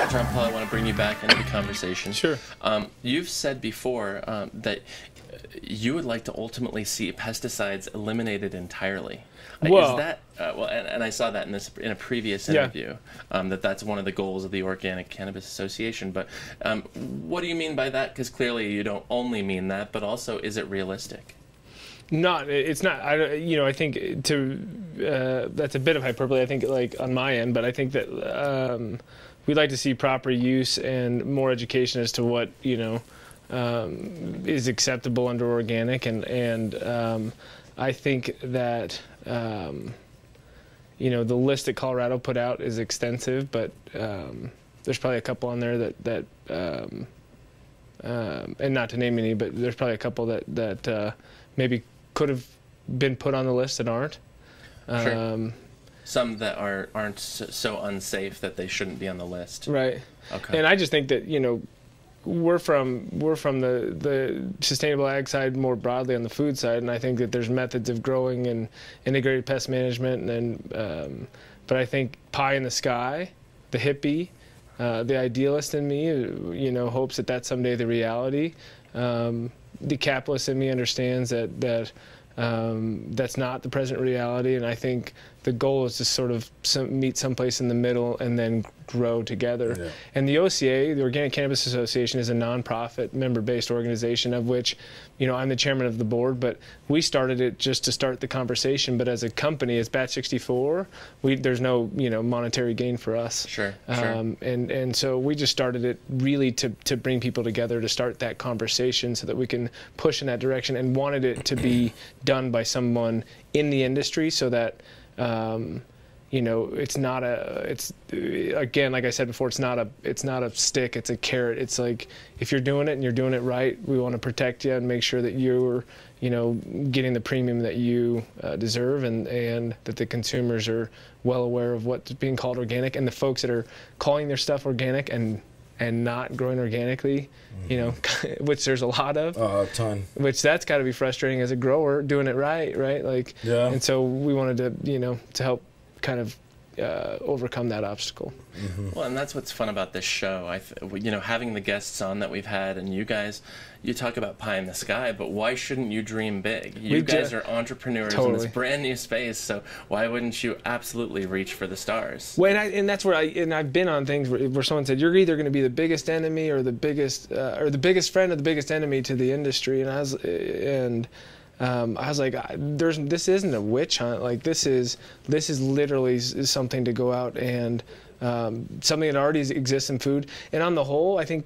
John Paul, I want to bring you back into the conversation. Sure. You've said before that you would like to ultimately see pesticides eliminated entirely. Well, is that and I saw that in a previous interview, that's one of the goals of the Organic Cannabis Association. But what do you mean by that? Because clearly you don't only mean that, but also, is it realistic? It's not. I think that's a bit of hyperbole. I think, like, on my end, but I think that we'd like to see proper use and more education as to what is acceptable under organic, and I think that the list that Colorado put out is extensive, but there's probably a couple on there that and not to name any, but there's probably a couple that maybe could have been put on the list that aren't. Sure. Some that aren't so unsafe that they shouldn't be on the list. Right. Okay. And I just think that we're from the sustainable ag side more broadly on the food side, and I think that there's methods of growing and integrated pest management, and but I think pie in the sky, the hippie, the idealist in me, hopes that that's someday the reality. The capitalist in me understands that that's not the present reality, and I think the goal is to sort of meet someplace in the middle and then grow together. Yeah. And the OCA, the Organic Cannabis Association, is a nonprofit, member-based organization of which, I'm the chairman of the board, but we started it just to start the conversation. But as a company, as Batch 64, there's no, monetary gain for us. Sure. And so we just started it really to bring people together, to start that conversation so that we can push in that direction, and wanted it to be done by someone in the industry so that it's not again, like I said before, it's not a stick, it's a carrot. It's like, if you're doing it and you're doing it right, we want to protect you and make sure that you're, getting the premium that you deserve, and that the consumers are well aware of what's being called organic, and the folks that are calling their stuff organic and not growing organically, which there's a lot of. A ton. Which that's got to be frustrating as a grower doing it right? Like, yeah. And so we wanted to, to help kind of overcome that obstacle. Mm-hmm. Well, and that's what's fun about this show. Having the guests on that we've had, and you guys, you talk about pie in the sky, but why shouldn't you dream big? You guys are entrepreneurs in this brand new space, so why wouldn't you absolutely reach for the stars? Well, and that's where I've been on things where someone said, you're either going to be the biggest enemy or the biggest friend or the biggest enemy to the industry, and I was like, this isn't a witch hunt. Like, this is literally something to go out and something that already exists in food. And on the whole, I think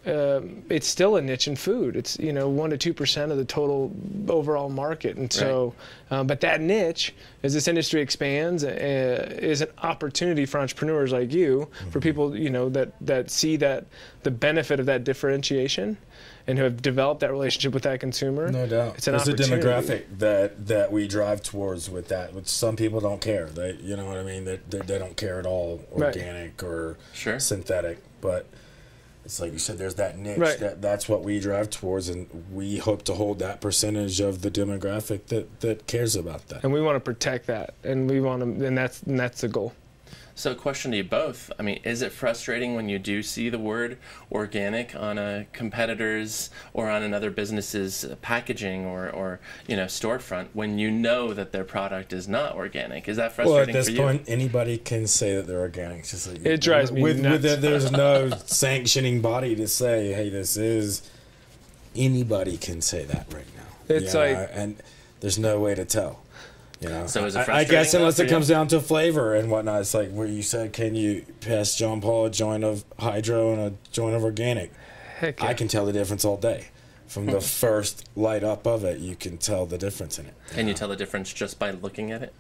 it's still a niche in food. It's 1 to 2% of the total overall market, and so but that niche, as this industry expands, is an opportunity for entrepreneurs like you, for people that see that the benefit of that differentiation, and who have developed that relationship with that consumer. No doubt. It's an There's a opportunity. demographic that we drive towards with that, which some people don't care. They, you know what I mean? They don't care at all, organic or synthetic. But it's like you said, there's that niche. That's what we drive towards, and we hope to hold that percentage of the demographic that cares about that. And we want to protect that, and that's the goal. So, question to you both. I mean, is it frustrating when you do see the word organic on a competitor's or on another business's packaging or storefront, when you know that their product is not organic? Is that frustrating for you? Well, at this point, anybody can say that they're organic. It's just like, it drives me nuts. There's no sanctioning body to say, hey, this is. Anybody can say that right now. It's and there's no way to tell. So is it frustrating? I guess unless it comes down to flavor and whatnot. It's like where you said, can you pass John Paul a joint of hydro and a joint of organic? Heck yeah. I can tell the difference all day. From the first light up of it, you can tell the difference in it. Can you tell the difference just by looking at it?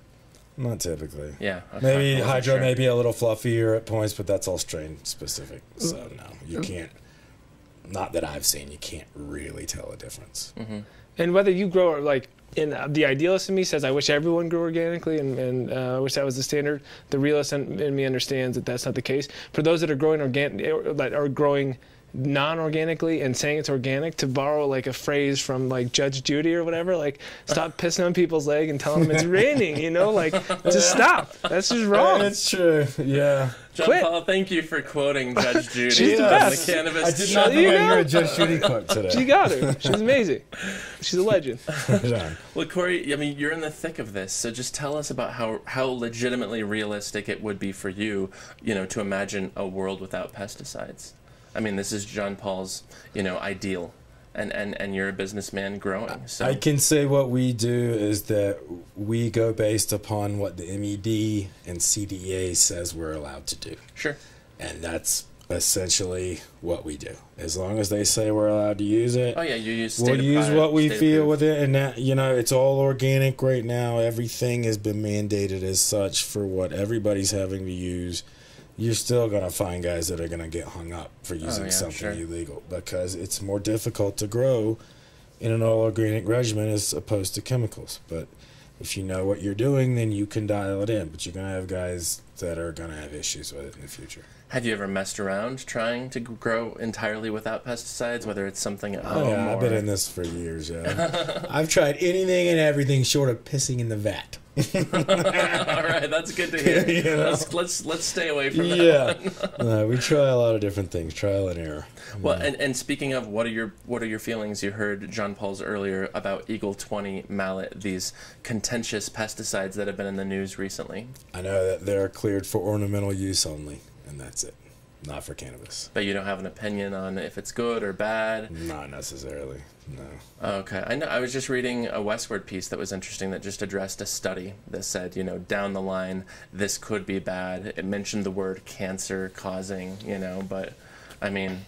Not typically. Yeah. Okay. Maybe hydro may be a little fluffier at points, but that's all strain specific. So no, you can't. Not that I've seen. You can't really tell a difference. Mm-hmm. And whether you grow like. And the idealist in me says, I wish everyone grew organically, and I wish that was the standard. The realist in me understands that that's not the case. For those that are growing organic, that are growing non-organically and saying it's organic, to borrow like a phrase from like Judge Judy or whatever, like stop pissing on people's leg and telling them it's raining, you know, like just stop. That's just wrong. That's true. Yeah. John Paul, thank you for quoting Judge Judy. She's the best. The cannabis. I did not know you were a Judge Judy quote today. She got her. She's amazing. She's a legend. Well, Corey, I mean, you're in the thick of this, so just tell us about how legitimately realistic it would be for you, you know, to imagine a world without pesticides. I mean, this is John Paul's, you know, ideal, and you're a businessman growing. So I can say what we do is that we go based upon what the MED and CDA says we're allowed to do. Sure. And that's essentially what we do. As long as they say we're allowed to use it. Oh yeah, you use. We'll use what we feel with it, and that, you know, it's all organic right now. Everything has been mandated as such for what everybody's having to use. You're still going to find guys that are going to get hung up for using something illegal, because it's more difficult to grow in an all-organic regimen as opposed to chemicals. But if you know what you're doing, then you can dial it in. But you're going to have guys that are going to have issues with it in the future. Have you ever messed around trying to grow entirely without pesticides, whether it's something at home? Oh, yeah, I've been in this for years, yeah. I've tried anything and everything short of pissing in the vat. All right, that's good to hear. You know? Let's stay away from that. No, we try a lot of different things, trial and error. Well, and speaking of, what are your feelings? You heard John Paul's earlier about Eagle 20 mallet, these contentious pesticides that have been in the news recently. I know that they're cleared for ornamental use only, and that's it, not for cannabis. But you don't have an opinion on if it's good or bad? Not necessarily, no. Okay, I know. I was just reading a Westward piece that was interesting that just addressed a study that said, you know, down the line, this could be bad. It mentioned the word cancer causing, you know, but I mean...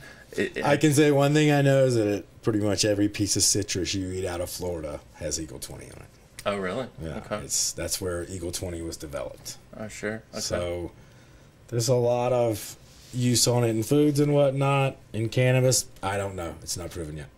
I can say one thing I know is that pretty much every piece of citrus you eat out of Florida has Eagle 20 on it. Oh, really? Yeah, okay. That's where Eagle 20 was developed. Oh, sure. Okay. So there's a lot of use on it in foods and whatnot. In cannabis, I don't know. It's not proven yet.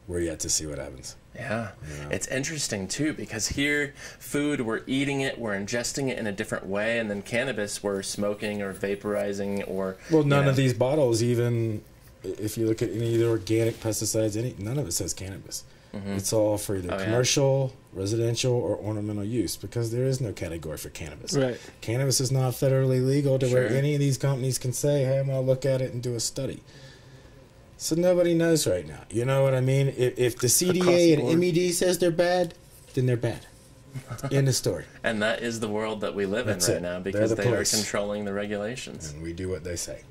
We're yet to see what happens. Yeah. It's interesting, too, because here, food, we're eating it, we're ingesting it in a different way, and then cannabis, we're smoking or vaporizing or... Well, none of these bottles even... If you look at any of the organic pesticides, none of it says cannabis. Mm-hmm. It's all for either commercial, residential, or ornamental use, because there is no category for cannabis. Right. Cannabis is not federally legal to where any of these companies can say, hey, I'm going to look at it and do a study. So nobody knows right now. You know what I mean? If the CDA and MED says they're bad, then they're bad. End of story. And that is the world that we live in right now, because they are controlling the regulations. And we do what they say.